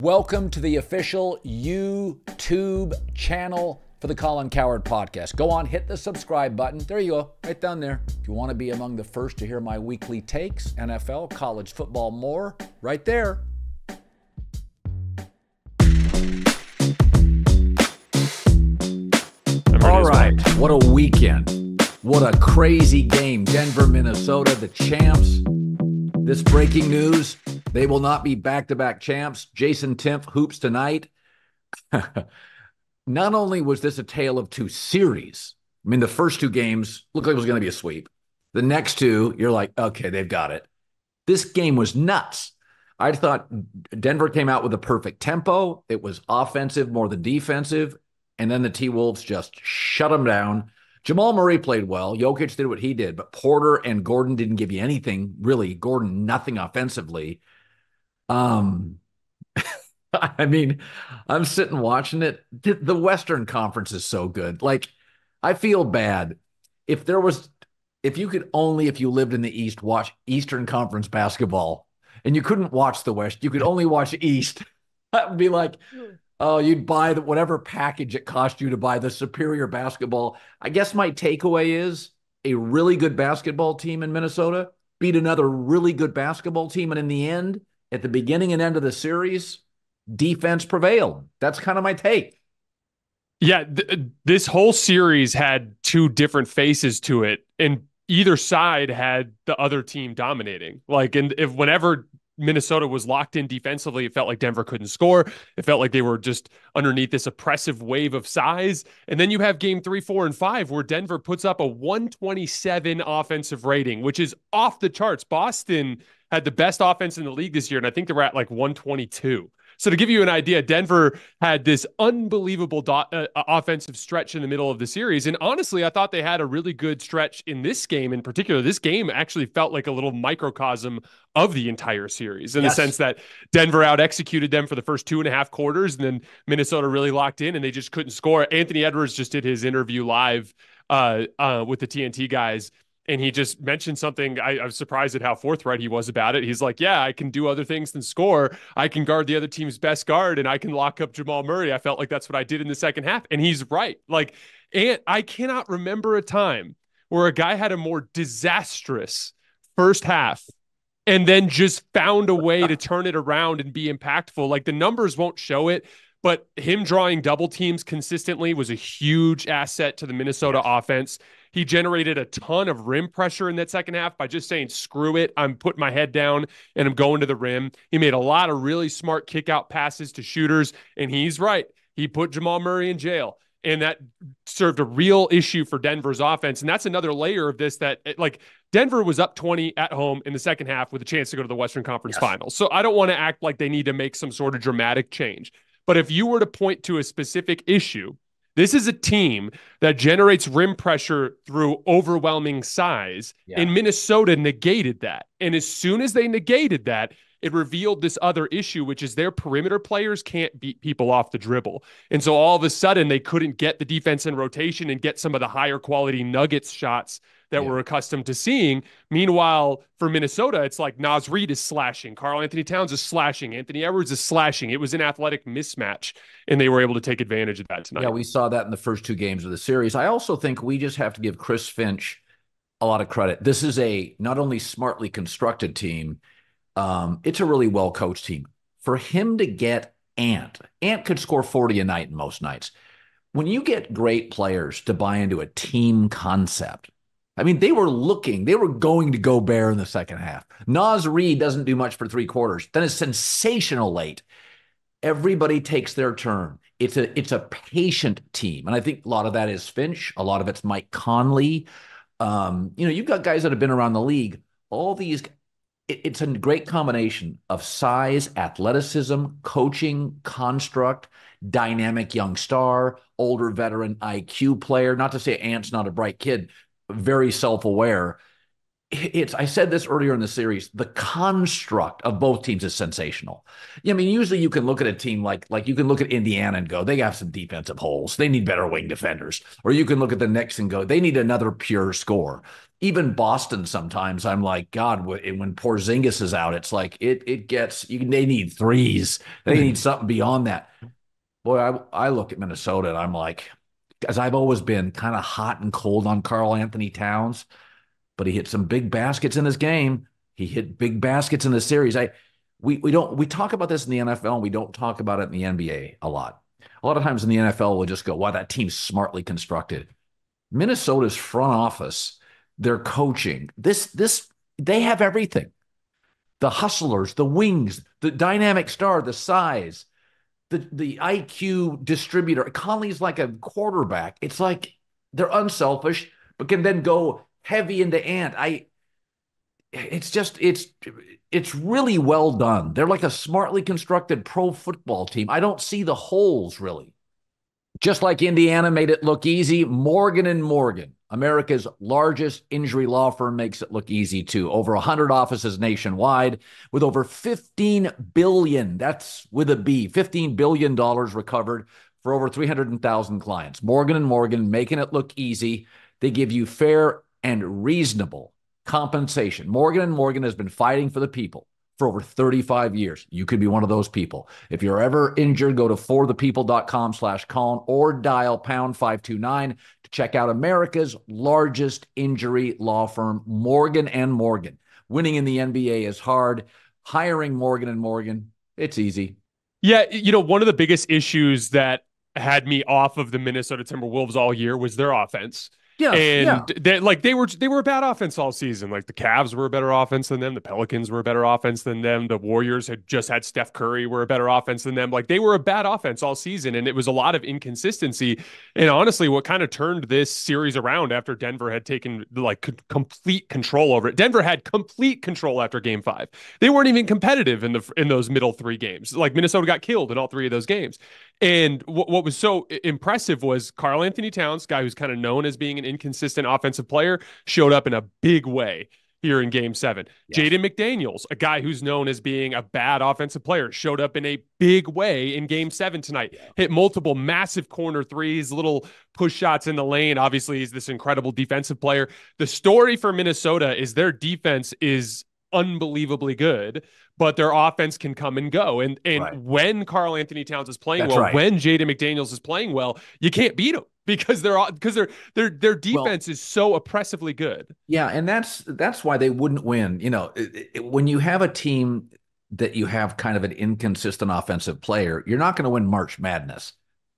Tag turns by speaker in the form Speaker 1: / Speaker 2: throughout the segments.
Speaker 1: Welcome to the official YouTube channel for the Colin Cowherd Podcast. Go on, hit the subscribe button. There you go, right down there. If you want to be among the first to hear my weekly takes, NFL, college football, more, right there. All right, what a weekend. What a crazy game. Denver, Minnesota, the champs. This breaking news, they will not be back-to-back champs. Jason Timpf, Hoops Tonight. Not only was this a tale of two series, I mean, the first two games looked like it was going to be a sweep. The next two, you're like, okay, they've got it. This game was nuts. I thought Denver came out with a perfect tempo. It was offensive more than defensive. And then the T-Wolves just shut them down. Jamal Murray played well. Jokic did what he did, but Porter and Gordon didn't give you anything, really. Gordon, nothing offensively. I mean, I'm sitting watching it. The Western Conference is so good. Like, I feel bad. If you lived in the East, watch Eastern Conference basketball, and you couldn't watch the West, you could only watch East. That would be like, oh, you'd buy whatever package it cost you to buy the superior basketball. I guess my takeaway is a really good basketball team in Minnesota beat another really good basketball team. And in the end, at the beginning and end of the series, defense prevailed. That's kind of my take.
Speaker 2: Yeah, this whole series had two different faces to it, and either side had the other team dominating. Like, and whenever Minnesota was locked in defensively, it felt like Denver couldn't score. It felt like they were just underneath this oppressive wave of size. And then you have game 3, 4, and 5, where Denver puts up a 127 offensive rating, which is off the charts. Boston had the best offense in the league this year, and I think they were at like 122. So to give you an idea, Denver had this unbelievable offensive stretch in the middle of the series. And honestly, I thought they had a really good stretch in this game in particular. This game actually felt like a little microcosm of the entire series in the sense that Denver out-executed them for the first 2.5 quarters, and then Minnesota really locked in, and they just couldn't score. Anthony Edwards just did his interview live with the TNT guys, and he just mentioned something. I was surprised at how forthright he was about it. He's like, yeah, I can do other things than score. I can guard the other team's best guard, and I can lock up Jamal Murray. I felt like that's what I did in the second half. And he's right. Like, and I cannot remember a time where a guy had a more disastrous first half and then just found a way to turn it around and be impactful. Like, the numbers won't show it, but him drawing double teams consistently was a huge asset to the Minnesota offense. He generated a ton of rim pressure in that second half by just saying, screw it, I'm putting my head down and I'm going to the rim. He made a lot of really smart kick-out passes to shooters, and he's right. He put Jamal Murray in jail, and that served a real issue for Denver's offense. And that's another layer of this that, like, Denver was up 20 at home in the second half with a chance to go to the Western Conference Finals. So I don't want to act like they need to make some sort of dramatic change. But if you were to point to a specific issue, this is a team that generates rim pressure through overwhelming size, and Minnesota negated that. And as soon as they negated that, it revealed this other issue, which is their perimeter players can't beat people off the dribble. And so all of a sudden, they couldn't get the defense in rotation and get some of the higher quality Nuggets shots that we're accustomed to seeing. Meanwhile, for Minnesota, it's like Naz Reid is slashing. Karl-Anthony Towns is slashing. Anthony Edwards is slashing. It was an athletic mismatch, and they were able to take advantage of that tonight.
Speaker 1: Yeah, we saw that in the first two games of the series. I also think we just have to give Chris Finch a lot of credit. This is a not only smartly constructed team, it's a really well-coached team. For him to get Ant could score 40 a night most nights. When you get great players to buy into a team concept, I mean, they were going to go bare in the second half. Naz Reid doesn't do much for 3 quarters. Then it's sensational late. Everybody takes their turn. It's a patient team. And I think a lot of that is Finch. A lot of it's Mike Conley. You've got guys that have been around the league. All these, it's a great combination of size, athleticism, coaching, construct, dynamic young star, older veteran IQ player. Not to say Ant's not a bright kid, very self-aware. I said this earlier in the series, the construct of both teams is sensational. I mean, usually you can look at a team like you can look at Indiana and go, they have some defensive holes. They need better wing defenders. Or you can look at the Knicks and go, they need another pure score. Even Boston, sometimes I'm like, God, when Porzingis is out, it's like it gets they need threes. They need something beyond that. Boy, I look at Minnesota and I'm like, as I've always been kind of hot and cold on Karl Anthony Towns, but he hit some big baskets in this game. He hit big baskets in the series. We talk about this in the NFL and we don't talk about it in the NBA a lot. A lot of times in the NFL, we'll just go, wow, that team's smartly constructed. Minnesota's front office, their coaching, they have everything. The hustlers, the wings, the dynamic star, the size, the IQ distributor. Conley's like a quarterback. It's like they're unselfish, but can then go heavy into Ant. It's really well done. They're like a smartly constructed pro football team. I don't see the holes really. Just like Indiana made it look easy, Morgan and Morgan, America's largest injury law firm, makes it look easy too. Over 100 offices nationwide with over $15 billion, that's with a B, $15 billion recovered for over 300,000 clients. Morgan and Morgan making it look easy. They give you fair and reasonable compensation. Morgan and Morgan has been fighting for the people for over 35 years. You could be one of those people. If you're ever injured, go to forthepeople.com/Colin or dial pound 529 to check out America's largest injury law firm, Morgan and Morgan. Winning in the NBA is hard. Hiring Morgan and Morgan, it's easy.
Speaker 2: Yeah, one of the biggest issues that had me off of the Minnesota Timberwolves all year was their offense.
Speaker 1: Yes, yeah.
Speaker 2: And they were a bad offense all season. Like the Cavs were a better offense than them. The Pelicans were a better offense than them. The Warriors had just had Steph Curry were a better offense than them. Like they were a bad offense all season, and it was a lot of inconsistency. And honestly, what kind of turned this series around after Denver had taken complete control over it. Denver had complete control after Game 5. They weren't even competitive in those middle three games. Like Minnesota got killed in all three of those games. And what was so impressive was Karl Anthony Towns, guy who's kind of known as being an inconsistent offensive player, showed up in a big way here in Game 7. Yes. Jaden McDaniels, a guy who's known as being a bad offensive player, showed up in a big way in Game 7 tonight. Yeah. Hit multiple massive corner threes, little push shots in the lane. Obviously, he's this incredible defensive player. The story for Minnesota is their defense is unbelievably good, but their offense can come and go. And right. When Karl Anthony Towns is playing well, right. When Jaden McDaniels is playing well, you can't beat them because their defense is so oppressively good.
Speaker 1: Yeah, and that's why they wouldn't win. When you have a team that you have kind of an inconsistent offensive player, you're not going to win March Madness,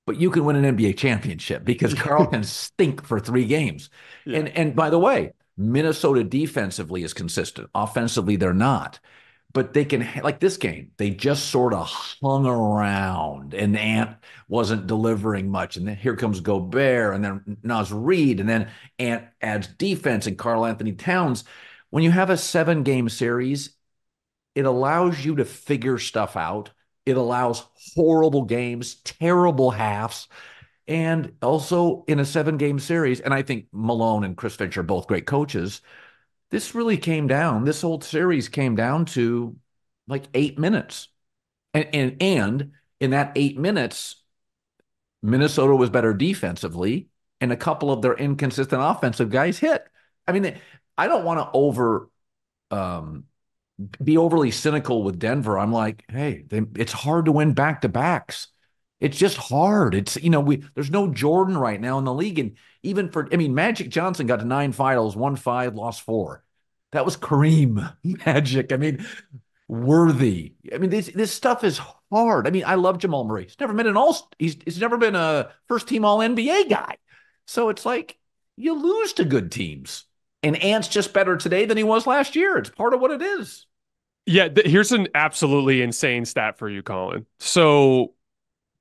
Speaker 1: but you can win an NBA championship because Karl can stink for 3 games. Yeah. And by the way, Minnesota defensively is consistent. Offensively, they're not. But they can, like this game, they just sort of hung around and Ant wasn't delivering much. And then here comes Gobert and then Naz Reid and then Ant adds defense and Karl Anthony Towns. When you have a 7-game series, it allows you to figure stuff out. It allows horrible games, terrible halves. And also in a 7-game series, and I think Malone and Chris Finch are both great coaches, this whole series came down to like 8 minutes. And in that 8 minutes, Minnesota was better defensively, and a couple of their inconsistent offensive guys hit. I mean, I don't want to be overly cynical with Denver. I'm like, hey, it's hard to win back-to-backs. It's just hard. It's, there's no Jordan right now in the league. And even Magic Johnson got to 9 finals, won 5, lost 4. That was Kareem Magic. Worthy. This stuff is hard. I love Jamal Murray. He's never been he's never been a first-team All-NBA guy. So it's like you lose to good teams. And Ant's just better today than he was last year. It's part of what it is.
Speaker 2: Yeah, here's an absolutely insane stat for you, Colin. So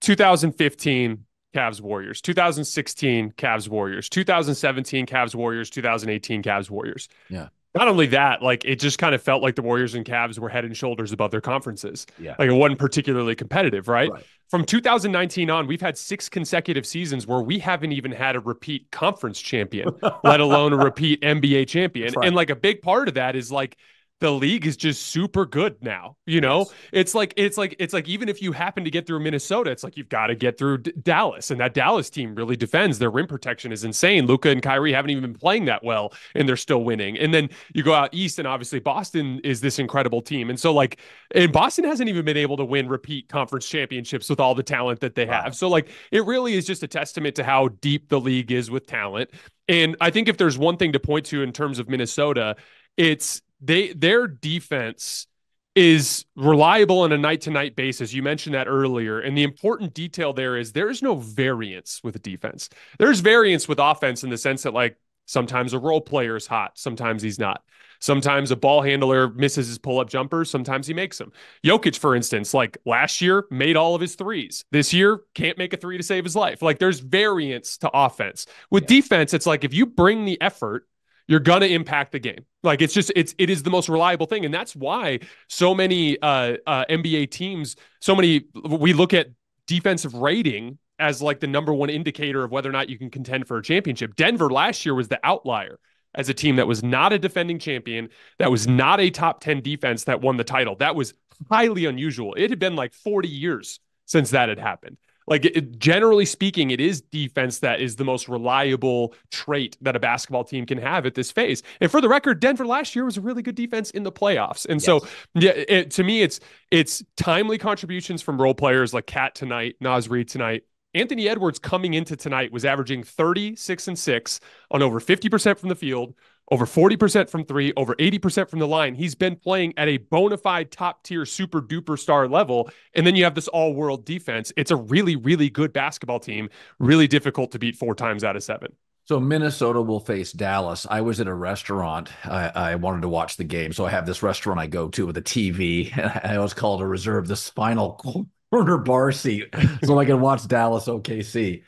Speaker 2: 2015 Cavs Warriors, 2016 Cavs Warriors, 2017 Cavs Warriors, 2018 Cavs Warriors.
Speaker 1: Yeah.
Speaker 2: Not only that, like it just kind of felt like the Warriors and Cavs were head and shoulders above their conferences.
Speaker 1: Yeah.
Speaker 2: Like it wasn't particularly competitive, right?
Speaker 1: Right.
Speaker 2: From 2019 on, we've had 6 consecutive seasons where we haven't even had a repeat conference champion, let alone a repeat NBA champion.
Speaker 1: That's right.
Speaker 2: And like a big part of that is like the league is just super good now.
Speaker 1: Yes.
Speaker 2: It's like even if you happen to get through Minnesota, it's like you've got to get through Dallas, and that Dallas team really defends. Their rim protection is insane. Luka and Kyrie haven't even been playing that well, and they're still winning. And then you go out east, and obviously Boston is this incredible team. And so like, and Boston hasn't even been able to win repeat conference championships with all the talent that they have.
Speaker 1: Right.
Speaker 2: So like, it really is just a testament to how deep the league is with talent. And I think if there's one thing to point to in terms of Minnesota, it's their defense is reliable on a night to night basis. You mentioned that earlier. And the important detail there is there's no variance with defense. There's variance with offense in the sense that, like, sometimes a role player is hot, sometimes he's not. Sometimes a ball handler misses his pull up jumpers, sometimes he makes them. Jokic, for instance, like last year, made all of his threes. This year, can't make a three to save his life. Like, there's variance to offense. With
Speaker 1: Yeah.
Speaker 2: defense, it's like if you bring the effort, you're gonna impact the game. Like it is the most reliable thing, and that's why so many NBA teams, we look at defensive rating as like the number one indicator of whether or not you can contend for a championship. Denver last year was the outlier as a team that was not a defending champion, that was not a top 10 defense that won the title. That was highly unusual. It had been like 40 years since that had happened. Like generally speaking, it is defense that is the most reliable trait that a basketball team can have at this phase. And for the record, Denver last year was a really good defense in the playoffs. And so,
Speaker 1: Yes.
Speaker 2: yeah, to me, it's timely contributions from role players like Cat tonight, Naz Reid tonight. Anthony Edwards coming into tonight was averaging 36-6 on over 50% from the field, over 40% from three, over 80% from the line. He's been playing at a bona fide top tier super duper star level. And then you have this all world defense. It's a really, really good basketball team. Really difficult to beat 4 times out of 7.
Speaker 1: So Minnesota will face Dallas. I was at a restaurant. I wanted to watch the game. So I have this restaurant I go to with a TV. And I always call it a reserve the final corner bar seat so I can watch Dallas OKC.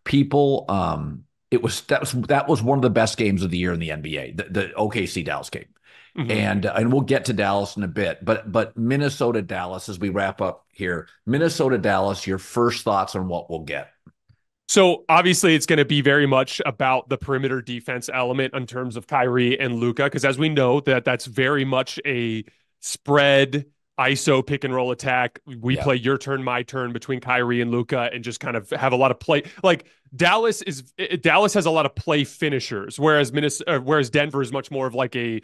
Speaker 1: People, that was one of the best games of the year in the NBA, the OKC Dallas game.
Speaker 2: Mm-hmm.
Speaker 1: And we'll get to Dallas in a bit, but Minnesota Dallas as we wrap up here. Minnesota Dallas, your first thoughts on what we'll get.
Speaker 2: So obviously it's going to be very much about the perimeter defense element in terms of Kyrie and Luka, because as we know that's very much a spread ISO pick and roll attack. We play your turn, my turn between Kyrie and Luka, and just kind of have a lot of play. Like Dallas has a lot of play finishers, whereas Denver is much more of like a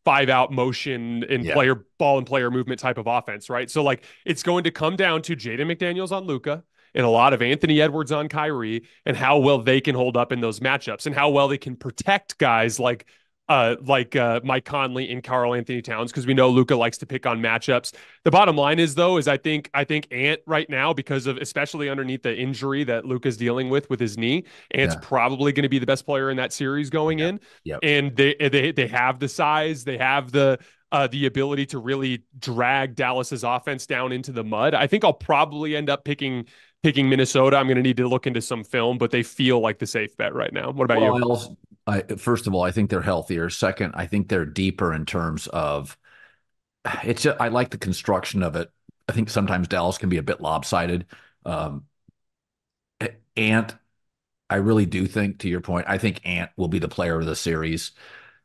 Speaker 2: 5-out motion and player ball and player movement type of offense, right? So like it's going to come down to Jaden McDaniels on Luka and a lot of Anthony Edwards on Kyrie, and how well they can hold up in those matchups and how well they can protect guys like Mike Conley and Karl Anthony Towns, because we know Luka likes to pick on matchups. The bottom line is I think Ant right now, because of especially underneath the injury that Luka's dealing with his knee, Ant's probably going to be the best player in that series going in.
Speaker 1: Yep.
Speaker 2: And they have the size, they have the ability to really drag Dallas's offense down into the mud. I think I'll probably end up picking Minnesota. I'm going to need to look into some film, but they feel like the safe bet right now. What about you?
Speaker 1: First of all, I think they're healthier. Second, I think they're deeper in terms of it's just, I like the construction of it. I think sometimes Dallas can be a bit lopsided. Ant, I really do think, to your point, I think Ant will be the player of the series.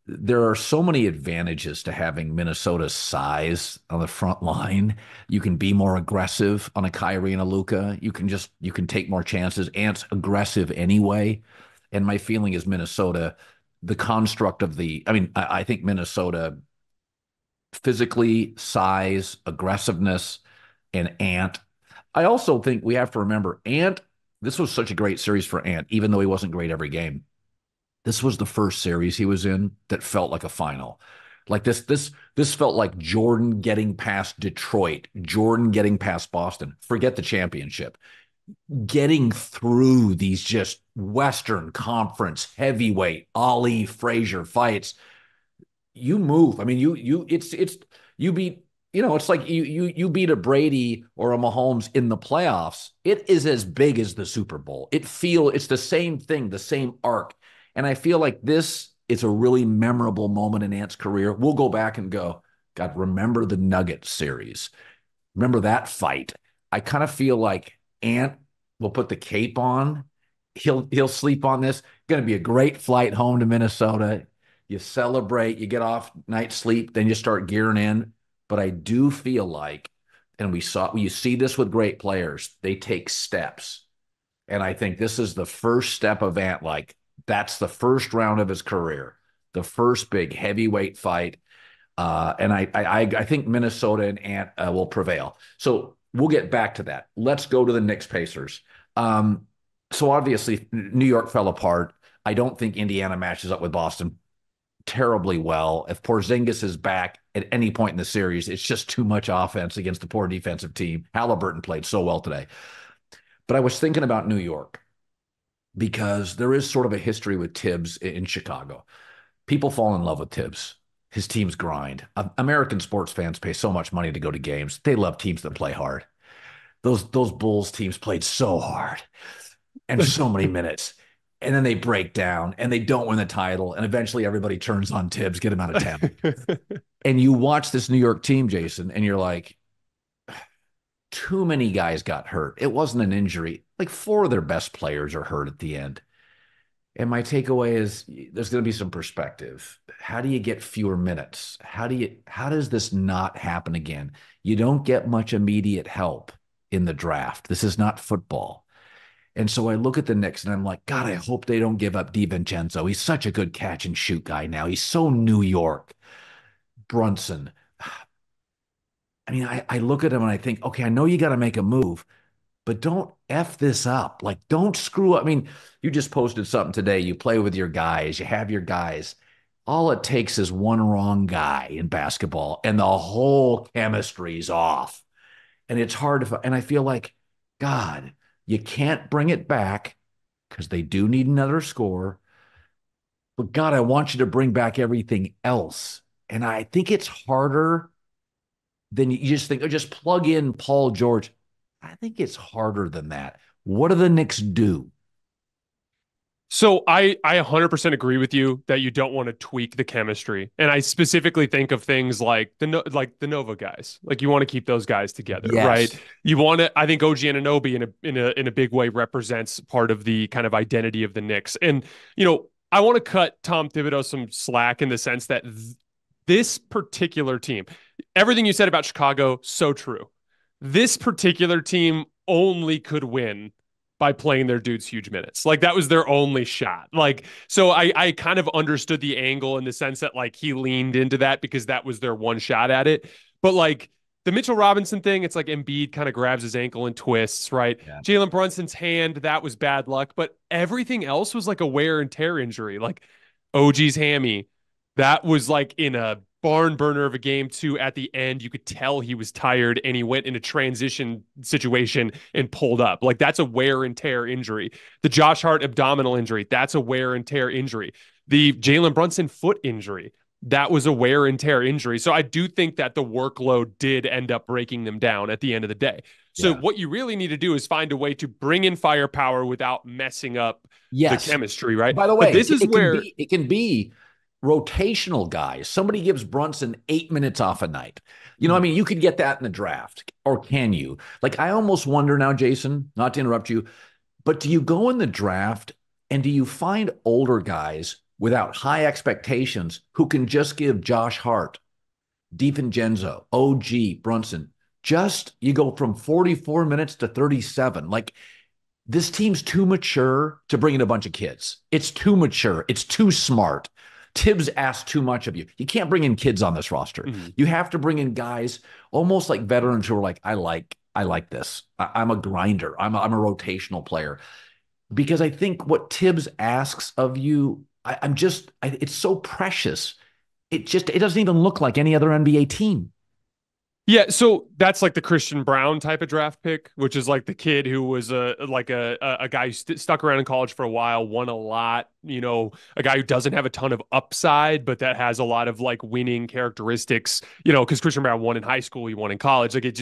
Speaker 1: There are so many advantages to having Minnesota's size on the front line. You can be more aggressive on a Kyrie and a Luka. You can take more chances. Ant's aggressive anyway. And my feeling is Minnesota, the construct of I think Minnesota physically, size, aggressiveness, and Ant. I also think we have to remember Ant, this was such a great series for Ant, even though he wasn't great every game. This was the first series he was in that felt like a final. Like this felt like Jordan getting past Detroit, Jordan getting past Boston. Forget the championship. Getting through these just Western Conference heavyweight Ali Frazier fights. You move. I mean, you beat, it's like you beat a Brady or a Mahomes in the playoffs. It is as big as the Super Bowl. It's the same thing, the same arc. And I feel like this it's a really memorable moment in Ant's career. We'll go back and go, God, remember the Nuggets series. Remember that fight. I kind of feel like Ant will put the cape on. He'll sleep on this. Going to be a great flight home to Minnesota. You celebrate, you get off night sleep, then you start gearing in. But I do feel like, and you see this with great players, they take steps. And I think this is the first step of Ant. Like, that's the first round of his career, the first big heavyweight fight. And I think Minnesota and Ant will prevail. So we'll get back to that. Let's go to the Knicks-Pacers. So obviously, New York fell apart. I don't think Indiana matches up with Boston terribly well. If Porzingis is back at any point in the series, it's just too much offense against the poor defensive team. Haliburton played so well today. But I was thinking about New York because there is sort of a history with Tibbs in Chicago. People fall in love with Tibbs. His teams grind. American sports fans pay so much money to go to games. They love teams that play hard. Those Bulls teams played so hard and so many minutes. And then they break down and they don't win the title. And eventually everybody turns on Tibbs, get him out of town. And you watch this New York team, Jason, and you're like, too many guys got hurt. It wasn't an injury. Like 4 of their best players are hurt at the end. And my takeaway is there's going to be some perspective. How do you get fewer minutes? How does this not happen again? You don't get much immediate help in the draft. This is not football. And so I look at the Knicks and I'm like, God, I hope they don't give up DiVincenzo. He's such a good catch and shoot guy now. He's so New York. Brunson. I mean, I look at him and I think, okay, I know you got to make a move, but don't F this up. Like, don't screw up. I mean, you just posted something today. You play with your guys. You have your guys. All it takes is one wrong guy in basketball, and the whole chemistry's off. And it's hard to, and I feel like, God, you can't bring it back because they do need another score. But God, I want you to bring back everything else. And I think it's harder than you just think, oh, just plug in Paul George. I think it's harder than that. What do the Knicks do?
Speaker 2: So I 100% agree with you that you don't want to tweak the chemistry. And I specifically think of things like the Nova guys. Like, you want to keep those guys together,
Speaker 1: Yes.
Speaker 2: right? You want to, I think OG Anunoby in a big way represents part of the kind of identity of the Knicks. And, I want to cut Tom Thibodeau some slack in the sense that this particular team, everything you said about Chicago, so true. This particular team only could win by playing their dudes huge minutes. Like, that was their only shot. Like, so I kind of understood the angle in the sense that, like, he leaned into that because that was their one shot at it. But, like, the Mitchell Robinson thing, it's like Embiid kind of grabs his ankle and twists, right? Yeah. Jalen Brunson's hand, that was bad luck. But everything else was like a wear and tear injury. Like OG's hammy, that was like in a barn burner of a game too. At the end, you could tell he was tired and he went in a transition situation and pulled up. Like, that's a wear and tear injury. The Josh Hart abdominal injury, that's a wear and tear injury. The Jalen Brunson foot injury, that was a wear and tear injury. So I do think that the workload did end up breaking them down at the end of the day. So what you really need to do is find a way to bring in firepower without messing up the chemistry, right?
Speaker 1: By the way, this is where it can be rotational guys. Somebody gives Brunson 8 minutes off a night. I mean, you could get that in the draft, or can you? Like, I almost wonder now, Jason, not to interrupt you, but do you go in the draft and do you find older guys without high expectations who can just give Josh Hart, DiVincenzo, OG, Brunson, you go from 44 minutes to 37. Like, this team's too mature to bring in a bunch of kids. It's too mature. It's too smart. Tibbs asked too much of you. You can't bring in kids on this roster. Mm-hmm. You have to bring in guys almost like veterans who are like, I like this. I'm a grinder. I'm a rotational player. Because I think what Tibbs asks of you, it's so precious. It doesn't even look like any other NBA team.
Speaker 2: Yeah, so that's like the Christian Brown type of draft pick, which is like the kid who was a guy who stuck around in college for a while, won a lot, a guy who doesn't have a ton of upside, but that has a lot of like winning characteristics, because Christian Brown won in high school, he won in college. Like, it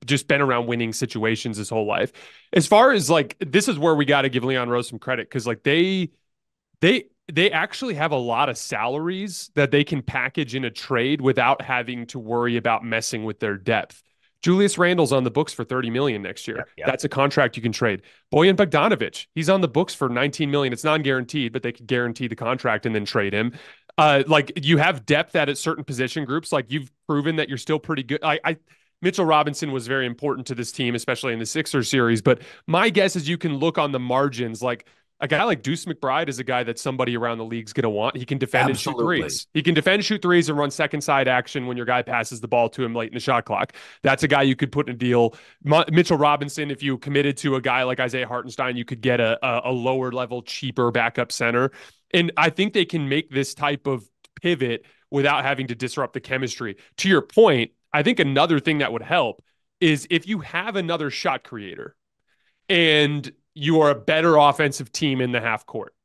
Speaker 2: just been around winning situations his whole life. As far as like, this is where we got to give Leon Rose some credit, because like they they actually have a lot of salaries that they can package in a trade without having to worry about messing with their depth. Julius Randle's on the books for 30 million next year.
Speaker 1: Yep, yep.
Speaker 2: That's a contract you can trade. Bojan Bogdanovic, he's on the books for 19 million. It's non-guaranteed, but they could guarantee the contract and then trade him. Like you have depth at certain position groups. Like you've proven that you're still pretty good. Mitchell Robinson was very important to this team, especially in the Sixers series. But my guess is you can look on the margins. Like a guy like Deuce McBride is a guy that somebody around the league's going to want. He can defend and shoot threes. He can defend, shoot threes, and run second side action when your guy passes the ball to him late in the shot clock. That's a guy you could put in a deal. Mitchell Robinson, if you committed to a guy like Isaiah Hartenstein, you could get a lower level, cheaper backup center. And I think they can make this type of pivot without having to disrupt the chemistry. To your point, I think another thing that would help is if you have another shot creator and you are a better offensive team in the half court,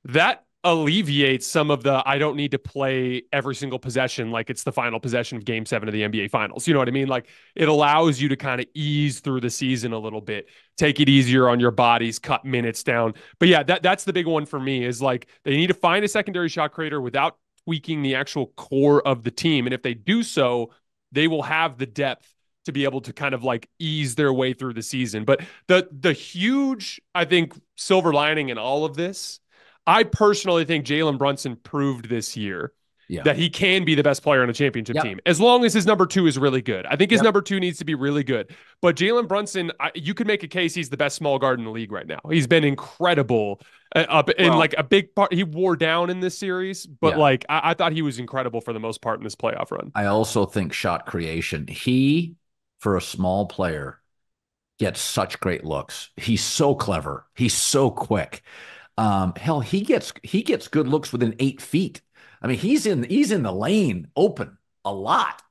Speaker 2: that alleviates some of the I don't need to play every single possession like it's the final possession of Game 7 of the NBA Finals. You know what I mean? Like it allows you to kind of ease through the season a little bit, take it easier on your bodies, cut minutes down. But yeah, that's the big one for me is like they need to find a secondary shot creator without tweaking the actual core of the team. And if they do so, they will have the depth to be able to kind of like ease their way through the season. But the huge, I think, silver lining in all of this, I personally think Jalen Brunson proved this year that he can be the best player on a championship team, as long as his number 2 is really good. I think his number 2 needs to be really good. But Jalen Brunson, you could make a case he's the best small guard in the league right now. He's been incredible like a big part. He wore down in this series, but like I thought he was incredible for the most part in this playoff run.
Speaker 1: I also think shot creation. He, for a small player, gets such great looks. He's so clever. He's so quick. Hell, he gets good looks within 8 feet. I mean, he's in the lane open a lot.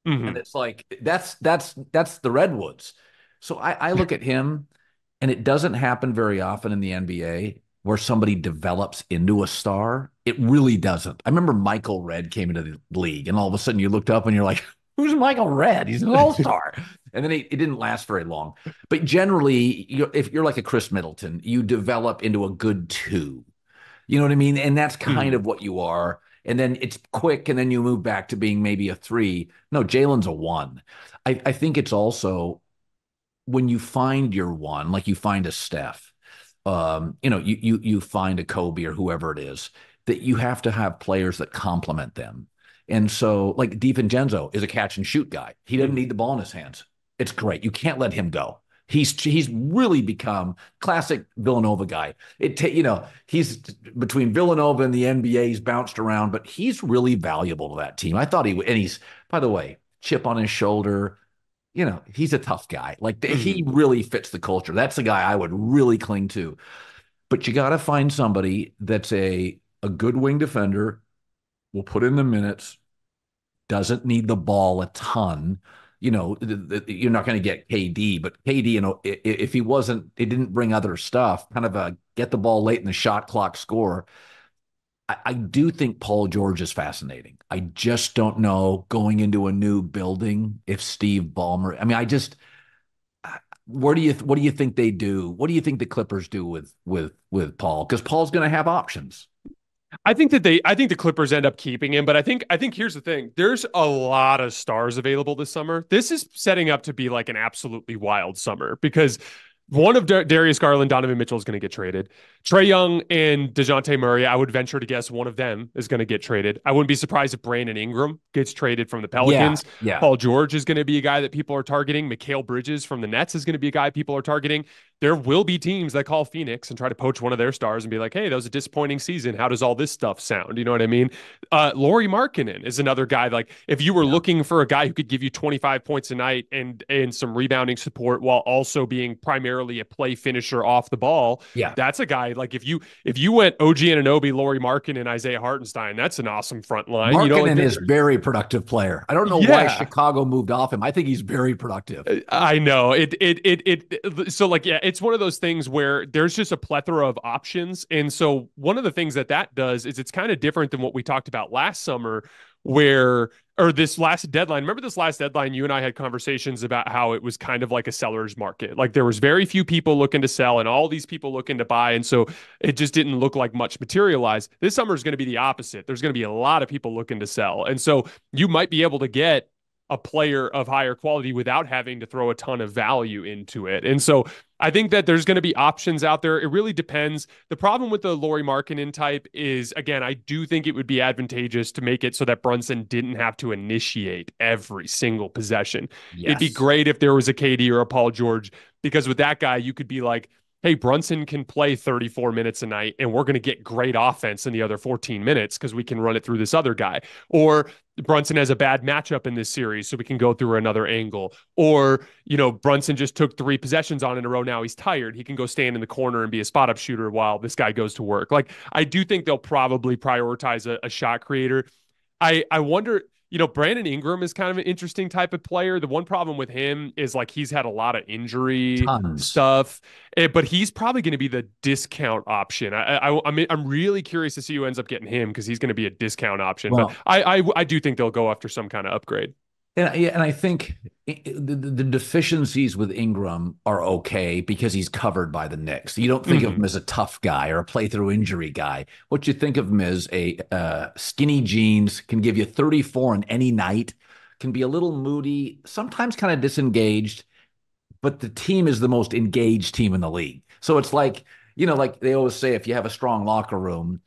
Speaker 1: And it's like that's the Redwoods. So I look at him, and it doesn't happen very often in the NBA where somebody develops into a star. It really doesn't. I remember Michael Redd came into the league, and all of a sudden you looked up and you're like, who's Michael Redd? He's an all-star. And then it didn't last very long. But generally, if you're like a Chris Middleton, you develop into a good 2. You know what I mean? And that's kind of what you are. And then it's quick, and then you move back to being maybe a 3. No, Jalen's a 1. I think it's also when you find your 1, like you find a Steph, you find a Kobe or whoever it is, that you have to have players that complement them. And so, like DiVincenzo is a catch and shoot guy. He doesn't need the ball in his hands. It's great. You can't let him go. He's really become classic Villanova guy. He's between Villanova and the NBA. He's bounced around, but he's really valuable to that team. I thought and he's, by the way, chip on his shoulder. He's a tough guy. Like he really fits the culture. That's the guy I would really cling to. But you got to find somebody that's a good wing defender, will put in the minutes, doesn't need the ball a ton. You're not going to get KD, but KD, if he wasn't, it didn't bring other stuff, kind of a get the ball late in the shot clock score. I do think Paul George is fascinating. I just don't know going into a new building if Steve Ballmer. I mean, what do you think they do? What do you think the Clippers do with Paul? Because Paul's going to have options.
Speaker 2: I think the Clippers end up keeping him, but I think here's the thing. There's a lot of stars available this summer. This is setting up to be like an absolutely wild summer because one of Darius Garland, Donovan Mitchell is going to get traded. Trae Young and DeJounte Murray, I would venture to guess one of them is going to get traded. I wouldn't be surprised if Brandon Ingram gets traded from the Pelicans.
Speaker 1: Yeah.
Speaker 2: Paul George is going to be a guy that people are targeting. Mikal Bridges from the Nets is going to be a guy people are targeting. There will be teams that call Phoenix and try to poach one of their stars and be like, hey, that was a disappointing season. How does all this stuff sound? You know what I mean? Lauri Markkanen is another guy. Like if you were looking for a guy who could give you 25 points a night and some rebounding support while also being primarily a play finisher off the ball, that's a guy. Like if you went OG Anunoby, Lauri Markkanen, and Isaiah Hartenstein, that's an awesome front line.
Speaker 1: Markkanen is a very productive player. I don't know why Chicago moved off him. I think he's very productive.
Speaker 2: I know so like, it's one of those things where there's just a plethora of options. And so one of the things that does is it's kind of different than what we talked about last summer, or this last deadline. Remember this last deadline, you and I had conversations about how it was kind of like a seller's market. Like there was very few people looking to sell and all these people looking to buy. And so it just didn't look like much materialized. This summer is going to be the opposite. There's going to be a lot of people looking to sell. And so you might be able to get a player of higher quality without having to throw a ton of value into it. And so I think that there's going to be options out there. It really depends. The problem with the Lauri Markkanen type is, again, I do think it would be advantageous to make it so that Brunson didn't have to initiate every single possession. It'd be
Speaker 1: Yes.
Speaker 2: great if there was a KD or a Paul George, because with that guy, you could be like, hey, Brunson can play 34 minutes a night and we're going to get great offense in the other 14 minutes because we can run it through this other guy. Or Brunson has a bad matchup in this series, so we can go through another angle. Or, Brunson just took 3 possessions on in a row. Now he's tired. He can go stand in the corner and be a spot up shooter while this guy goes to work. Like, I do think they'll probably prioritize a shot creator. I wonder, Brandon Ingram is kind of an interesting type of player. The one problem with him is like he's had a lot of injury
Speaker 1: Tons.
Speaker 2: stuff, but he's probably going to be the discount option. I'm really curious to see who ends up getting him because he's going to be a discount option. But
Speaker 1: Well,
Speaker 2: I do think they'll go after some kind of upgrade.
Speaker 1: and I think the deficiencies with Ingram are okay because he's covered by the Knicks. You don't think of
Speaker 2: Mm-hmm.
Speaker 1: him as a tough guy or a play-through injury guy. What you think of him as a skinny jeans, can give you 34 on any night, can be a little moody, sometimes kind of disengaged, but the team is the most engaged team in the league. So it's like, like they always say, if you have a strong locker room,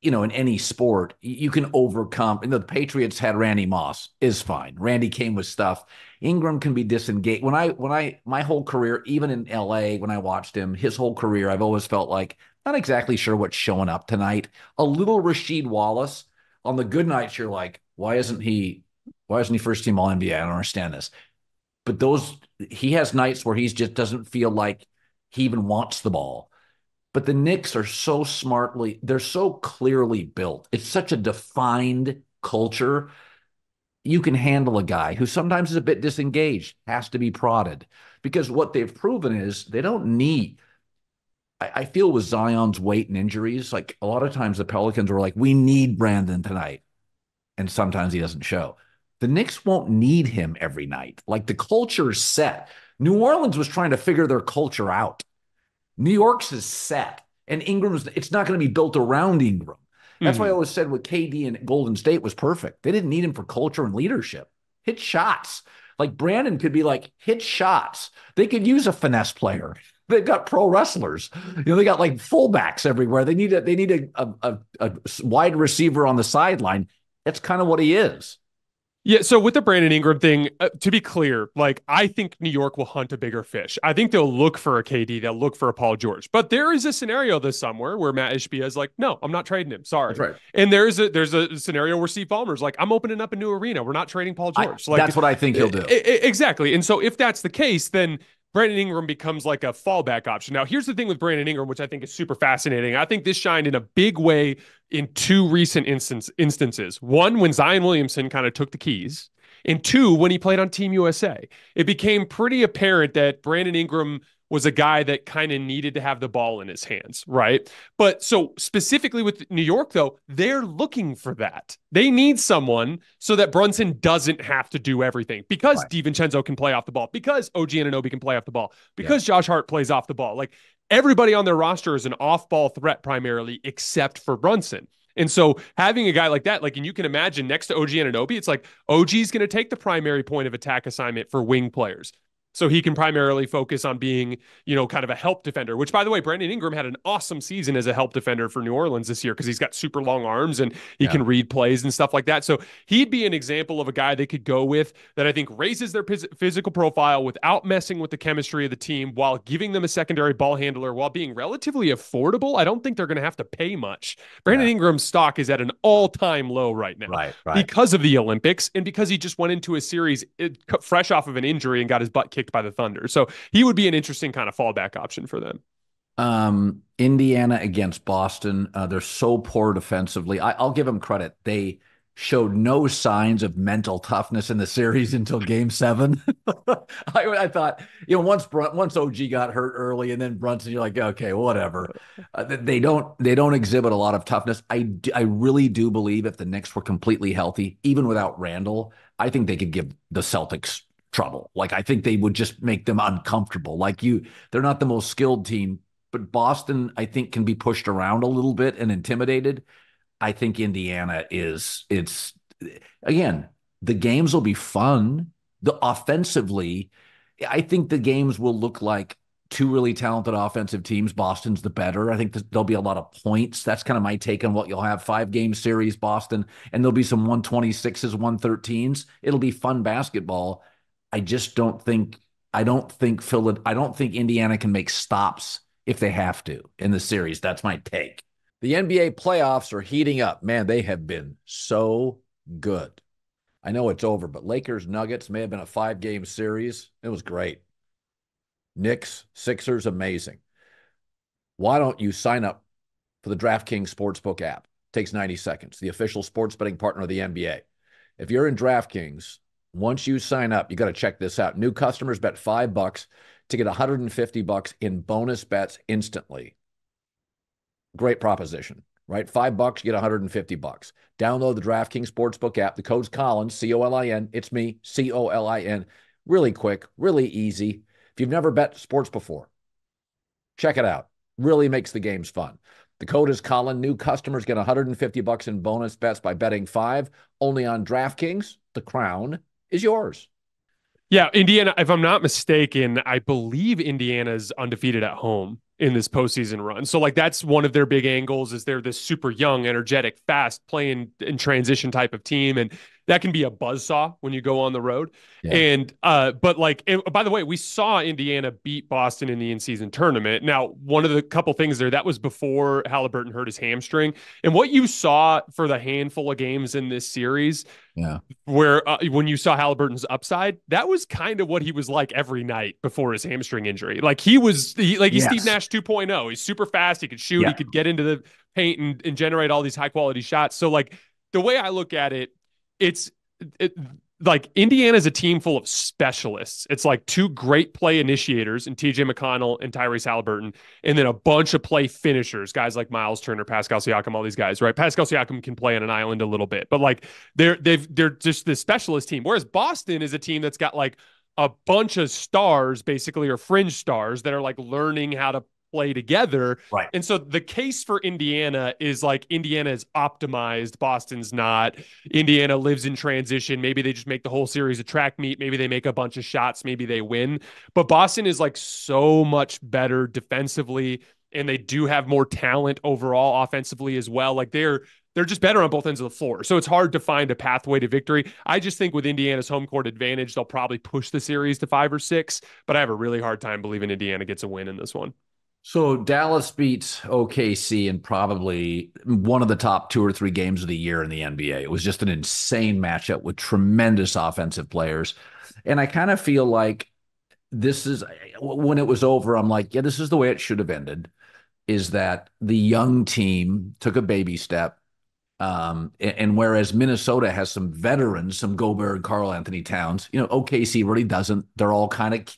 Speaker 1: in any sport, you can overcome. And the Patriots had Randy Moss, is fine. Randy came with stuff. Ingram can be disengaged. My whole career, even in LA, when I watched him, his whole career, I've always felt like not exactly sure what's showing up tonight. A little Rasheed Wallace on the good nights, you're like, why isn't he first team All NBA? I don't understand this. But he has nights where he just doesn't feel like he even wants the ball. But the Knicks are they're so clearly built. It's such a defined culture. You can handle a guy who sometimes is a bit disengaged, has to be prodded. Because what they've proven is they don't need, I feel with Zion's weight and injuries, like a lot of times the Pelicans were like, we need Brandon tonight. And sometimes he doesn't show. The Knicks won't need him every night. Like the culture is set. New Orleans was trying to figure their culture out. New York's is set, and it's not going to be built around Ingram. That's why I
Speaker 2: Mm-hmm.
Speaker 1: always said what KD and Golden State was perfect. They didn't need him for culture and leadership. Hit shots. Like Brandon could be like, hit shots. They could use a finesse player. They've got pro wrestlers. They got like fullbacks everywhere. They need a wide receiver on the sideline. That's kind of what he is.
Speaker 2: Yeah, so with the Brandon Ingram thing, to be clear, like I think New York will hunt a bigger fish. I think they'll look for a KD, they'll look for a Paul George. But there is a scenario this somewhere where Matt Ishbia is like, "No, I'm not trading him.
Speaker 1: That's
Speaker 2: Sorry."
Speaker 1: right.
Speaker 2: And there's a scenario where Steve Ballmer's like, "I'm opening up a new arena. We're not trading Paul George." Like
Speaker 1: That's what I think he'll do.
Speaker 2: exactly. And so if that's the case, then Brandon Ingram becomes like a fallback option. Now, here's the thing with Brandon Ingram, which I think is super fascinating. I think this shined in a big way in 2 recent instances. One, when Zion Williamson kind of took the keys, and 2, when he played on Team USA. It became pretty apparent that Brandon Ingram was a guy that kind of needed to have the ball in his hands, right? But so specifically with New York, though, they're looking for that. They need someone so that Brunson doesn't have to do everything because
Speaker 1: Right.
Speaker 2: DiVincenzo can play off the ball, because OG Anunoby can play off the ball,
Speaker 1: Yeah.
Speaker 2: because Josh Hart plays off the ball. Like everybody on their roster is an off-ball threat primarily, except for Brunson. And so having a guy like that, like, and you can imagine next to OG Anunoby, it's like OG's going to take the primary point of attack assignment for wing players. So he can primarily focus on being, kind of a help defender, which, by the way, Brandon Ingram had an awesome season as a help defender for New Orleans this year because he's got super long arms and he
Speaker 1: Yeah.
Speaker 2: can read plays and stuff like that. So he'd be an example of a guy they could go with that I think raises their physical profile without messing with the chemistry of the team while giving them a secondary ball handler while being relatively affordable. I don't think they're going to have to pay much. Brandon
Speaker 1: Yeah.
Speaker 2: Ingram's stock is at an all-time low right now
Speaker 1: Right. Right.
Speaker 2: because of the Olympics and because he just went into a series fresh off of an injury and got his butt kicked by the Thunder. So he would be an interesting kind of fallback option for them.
Speaker 1: Indiana against Boston. They're so poor defensively. I'll give them credit. They showed no signs of mental toughness in the series until Game 7. I thought, once OG got hurt early, and then Brunson, you're like, okay, whatever. They don't exhibit a lot of toughness. I really do believe if the Knicks were completely healthy, even without Randall, I think they could give the Celtics trouble. Like, I think they would just make them uncomfortable. They're not the most skilled team, but Boston, I think, can be pushed around a little bit and intimidated. I think Indiana it's again, the games will be fun. The offensively, I think the games will look like two really talented offensive teams. Boston's the better. I think there'll be a lot of points. That's kind of my take on what you'll have. 5-game series, Boston, and there'll be some 126s, 113s. It'll be fun basketball. I just don't think I don't think I don't think Indiana can make stops if they have to in the series. That's my take. The NBA playoffs are heating up. Man, they have been so good. I know it's over, but Lakers Nuggets may have been a 5-game series. It was great. Knicks, Sixers, amazing. Why don't you sign up for the DraftKings Sportsbook app? It takes 90 seconds. The official sports betting partner of the NBA. If you're in DraftKings, once you sign up, you got to check this out. New customers bet $5 to get $150 in bonus bets instantly. Great proposition, right? $5, you get $150. Download the DraftKings Sportsbook app. The code's Colin, C-O-L-I-N. It's me, C-O-L-I-N. Really quick, really easy. If you've never bet sports before, check it out. Really makes the games fun. The code is Colin. New customers get $150 in bonus bets by betting 5 only on DraftKings. The crown is yours.
Speaker 2: Yeah, Indiana, if I'm not mistaken, I believe Indiana's undefeated at home in this postseason run. So like that's one of their big angles is they're this super young, energetic, fast playing in transition type of team. And that can be a buzzsaw when you go on the road.
Speaker 1: Yeah.
Speaker 2: And but like by the way, we saw Indiana beat Boston in the in-season tournament. Now, one of the couple things there, that was before Haliburton hurt his hamstring. And what you saw for the handful of games in this series,
Speaker 1: Yeah.
Speaker 2: where when you saw Haliburton's upside, that was kind of what he was like every night before his hamstring injury. Like he's Steve Nash 2.0. He's super fast. He could shoot.
Speaker 1: Yeah.
Speaker 2: He could get into the paint and generate all these high quality shots. So like the way I look at it, it's like Indiana's a team full of specialists. It's like two great play initiators in TJ McConnell and Tyrese Haliburton, and then a bunch of play finishers, guys like Miles Turner, Pascal Siakam, all these guys, right? Pascal Siakam can play on an island a little bit, but like they're just this specialist team. Whereas Boston is a team that's got like a bunch of stars, basically, or fringe stars that are like learning how to play together.
Speaker 1: Right.
Speaker 2: And so the case for Indiana is like Indiana is optimized, Boston's not. Indiana lives in transition. Maybe they just make the whole series a track meet. Maybe they make a bunch of shots. Maybe they win. But Boston is like so much better defensively, and they do have more talent overall offensively as well. Like they're just better on both ends of the floor. So it's hard to find a pathway to victory. I just think with Indiana's home court advantage, they'll probably push the series to 5 or 6, but I have a really hard time believing Indiana gets a win in this one.
Speaker 1: So Dallas beats OKC in probably one of the top 2 or 3 games of the year in the NBA. It was just an insane matchup with tremendous offensive players. And I kind of feel like this is when it was over, I'm like, yeah, this is the way it should have ended, is that the young team took a baby step. And whereas Minnesota has some veterans, some Gobert and Karl Anthony Towns, OKC really doesn't. They're all kind of,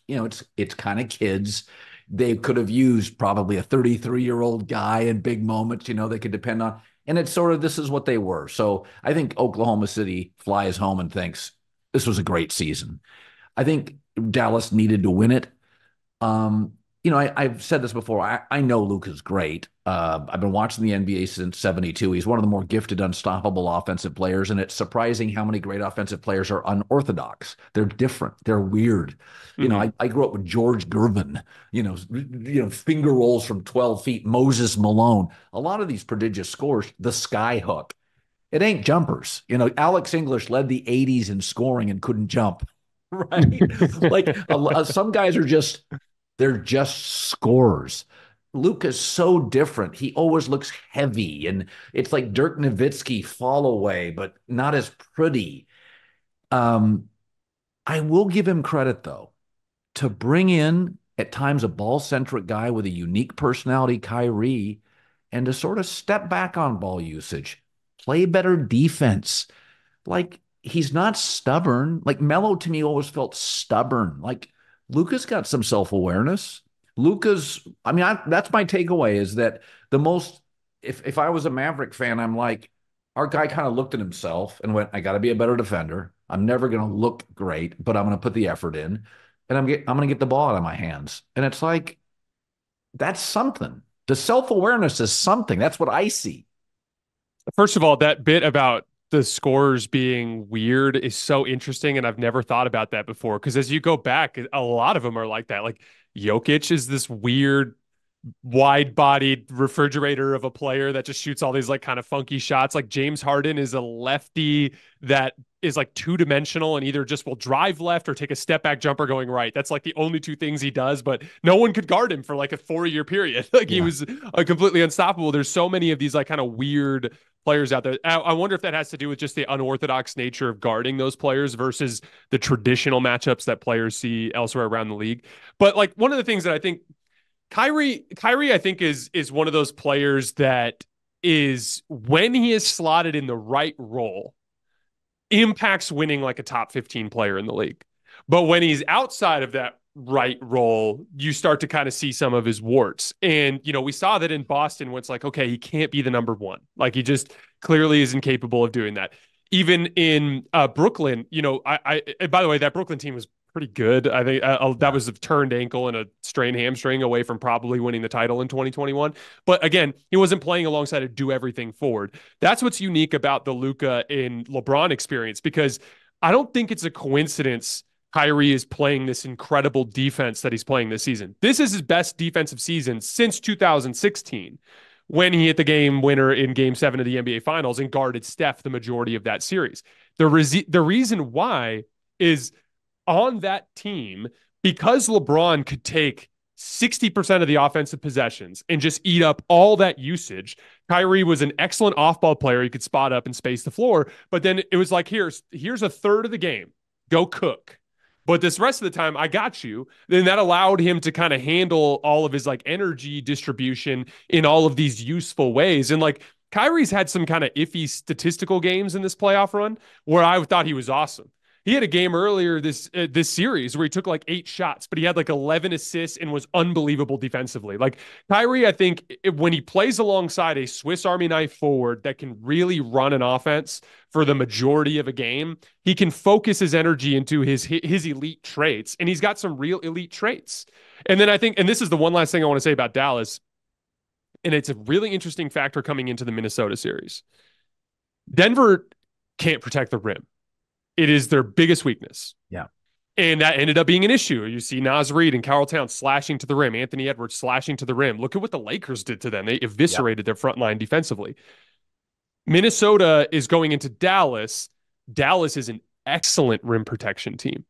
Speaker 1: it's kind of kids. They could have used probably a 33-year-old guy in big moments, they could depend on. And it's sort of, this is what they were. So I think Oklahoma City flies home and thinks this was a great season. I think Dallas needed to win it. I've said this before. I know Luka's great. I've been watching the NBA since '72. He's one of the more gifted, unstoppable offensive players, and it's surprising how many great offensive players are unorthodox. They're different. They're weird.
Speaker 2: Mm-hmm.
Speaker 1: I grew up with George Gervin. Finger rolls from 12 feet. Moses Malone. A lot of these prodigious scores. The sky hook. It ain't jumpers. Alex English led the '80s in scoring and couldn't jump. Right? Like some guys are just. They're just scorers. Luka's so different. He always looks heavy, and it's like Dirk Nowitzki fall away, but not as pretty. I will give him credit, though, to bring in at times a ball-centric guy with a unique personality, Kyrie, and to sort of step back on ball usage, play better defense. like he's not stubborn. Like Melo to me always felt stubborn. Like Luka's got some self-awareness. I mean, that's my takeaway is that the most, if I was a Maverick fan, I'm like, our guy kind of looked at himself and went, I got to be a better defender. I'm never going to look great, but I'm going to put the effort in and I'm going to get the ball out of my hands. And it's like, that's something. The self-awareness is something. That's what I see.
Speaker 2: First of all, that bit about the scores being weird is so interesting, and I've never thought about that before. Because as you go back, a lot of them are like that. Like Jokic is this weird wide-bodied refrigerator of a player that just shoots all these like kind of funky shots. Like James Harden is a lefty that is like two-dimensional and either just will drive left or take a step back jumper going right. That's like the only two things he does, but no one could guard him for like a 4-year period. Like he
Speaker 1: Yeah.
Speaker 2: was completely unstoppable. There's so many of these like kind of weird players out there. I wonder if that has to do with just the unorthodox nature of guarding those players versus the traditional matchups that players see elsewhere around the league. But like one of the things that I think Kyrie, I think is one of those players that is when he is slotted in the right role, impacts winning like a top 15 player in the league. But when he's outside of that right role, you start to kind of see some of his warts. And, we saw that in Boston when it's like, okay, he can't be the number one. Like he just clearly is incapable of doing that. Even in Brooklyn, by the way, that Brooklyn team was pretty good. I think that
Speaker 1: Yeah.
Speaker 2: was a turned ankle and a strained hamstring away from probably winning the title in 2021. But again, he wasn't playing alongside a do everything forward. That's what's unique about the Luka and LeBron experience because I don't think it's a coincidence Kyrie is playing this incredible defense that he's playing this season. This is his best defensive season since 2016 when he hit the game winner in game 7 of the NBA Finals and guarded Steph the majority of that series. The reason why is on that team, because LeBron could take 60% of the offensive possessions and just eat up all that usage. Kyrie was an excellent off-ball player. He could spot up and space the floor. But then it was like, here's a third of the game. Go cook. But this rest of the time, I got you. Then that allowed him to kind of handle all of his like energy distribution in all of these useful ways. And like Kyrie's had some kind of iffy statistical games in this playoff run where I thought he was awesome. He had a game earlier this series where he took like 8 shots, but he had like 11 assists and was unbelievable defensively. Like Kyrie, I think when he plays alongside a Swiss Army knife forward that can really run an offense for the majority of a game, he can focus his energy into his elite traits, and he's got some real elite traits. And then I think, and this is the one last thing I want to say about Dallas, and it's a really interesting factor coming into the Minnesota series. Denver can't protect the rim. It is their biggest weakness.
Speaker 1: Yeah.
Speaker 2: And that ended up being an issue. You see Naz Reid and Karl Towns slashing to the rim, Anthony Edwards slashing to the rim. Look at what the Lakers did to them. They
Speaker 1: Yeah.
Speaker 2: eviscerated their front line defensively. Minnesota is going into Dallas. Dallas is an excellent rim protection team.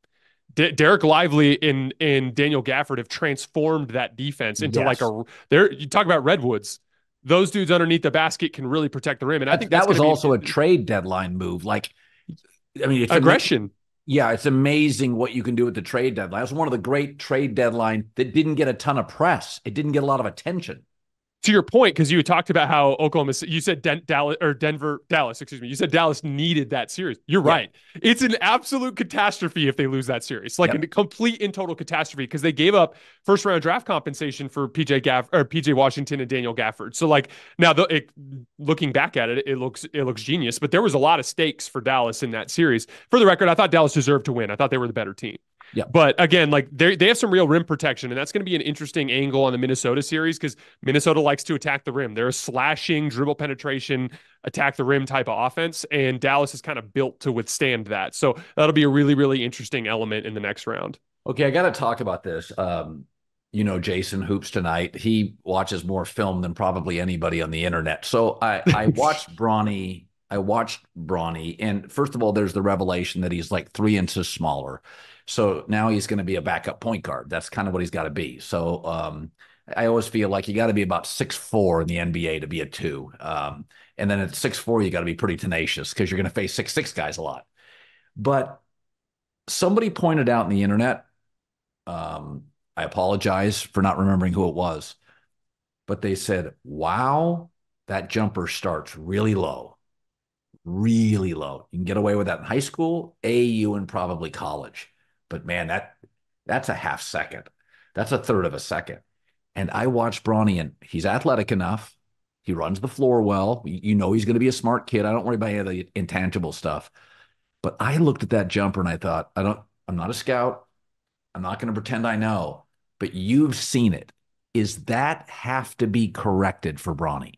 Speaker 2: Derek Lively and Daniel Gafford have transformed that defense into like
Speaker 1: Yes.
Speaker 2: you talk about redwoods. Those dudes underneath the basket can really protect the rim. And I think that's
Speaker 1: That was
Speaker 2: going to
Speaker 1: also a
Speaker 2: be
Speaker 1: trade deadline move. Like, I mean,
Speaker 2: aggression.
Speaker 1: yeah, it's amazing what you can do with the trade deadline. It was one of the great trade deadline that didn't get a ton of press. It didn't get a lot of attention.
Speaker 2: To your point, because you talked about how you said Dallas, excuse me. You said Dallas needed that series. You're
Speaker 1: Yeah.
Speaker 2: right. It's an absolute catastrophe if they lose that series, like
Speaker 1: Yep.
Speaker 2: a complete and total catastrophe because they gave up first round draft compensation for PJ Washington and Daniel Gafford. So like now, looking back at it, it looks genius. But there was a lot of stakes for Dallas in that series. For the record, I thought Dallas deserved to win. I thought they were the better team.
Speaker 1: Yep.
Speaker 2: But again, like they have some real rim protection, and that's going to be an interesting angle on the Minnesota series because Minnesota likes to attack the rim. They're a slashing, dribble penetration, attack the rim type of offense, and Dallas is kind of built to withstand that. So that'll be a really, really interesting element in the next round.
Speaker 1: Okay, I got to talk about this. Jason Hoops Tonight. He watches more film than probably anybody on the internet. So I watched Bronny. And first of all, there's the revelation that he's like 3 inches smaller. So now he's going to be a backup point guard. That's kind of what he's got to be. So I always feel like you got to be about 6'4" in the NBA to be a 2. And then at 6'4", you got to be pretty tenacious because you're going to face 6'6" guys a lot. But somebody pointed out in the internet, I apologize for not remembering who it was, but they said, wow, that jumper starts really low. really low. You can get away with that in high school, AAU, and probably college. But man, that's a half second. That's a third of a second. And I watched Bronny, and he's athletic enough. He runs the floor well. You know he's going to be a smart kid. I don't worry about any of the intangible stuff. But I looked at that jumper and I thought, I'm not a scout. I'm not going to pretend I know, but you've seen it. Is that have to be corrected for Bronny?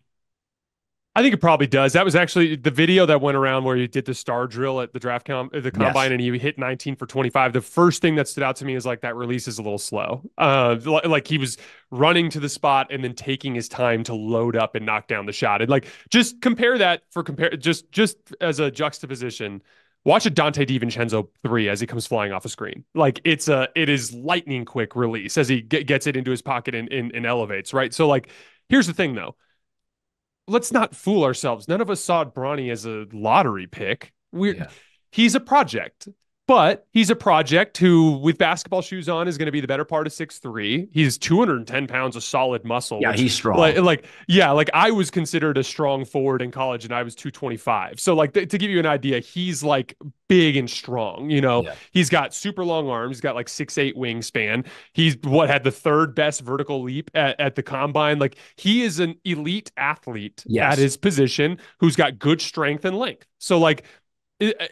Speaker 2: I think it probably does. That was actually the video that went around where he did the star drill at the the combine,
Speaker 1: Yes.
Speaker 2: and he hit 19 for 25. The first thing that stood out to me is like that release is a little slow. Like he was running to the spot and then taking his time to load up and knock down the shot. And like just compare that just as a juxtaposition. Watch a Dante DiVincenzo three as he comes flying off a screen. Like it is lightning quick release as he gets it into his pocket and elevates, right? So like here's the thing though, let's not fool ourselves. None of us saw Bronny as a lottery pick.
Speaker 1: Yeah.
Speaker 2: He's a project, but he's a project who, with basketball shoes on, is going to be the better part of 6'3". He's 210 pounds of solid muscle.
Speaker 1: Yeah,
Speaker 2: Which,
Speaker 1: he's strong.
Speaker 2: like I was considered a strong forward in college, and I was 225. So, like to give you an idea, he's like big and strong.
Speaker 1: Yeah.
Speaker 2: He's got super long arms. He's got like 6'8" wingspan. He's had the third best vertical leap at the combine. Like he is an elite athlete at
Speaker 1: Yes.
Speaker 2: his position who's got good strength and length. So like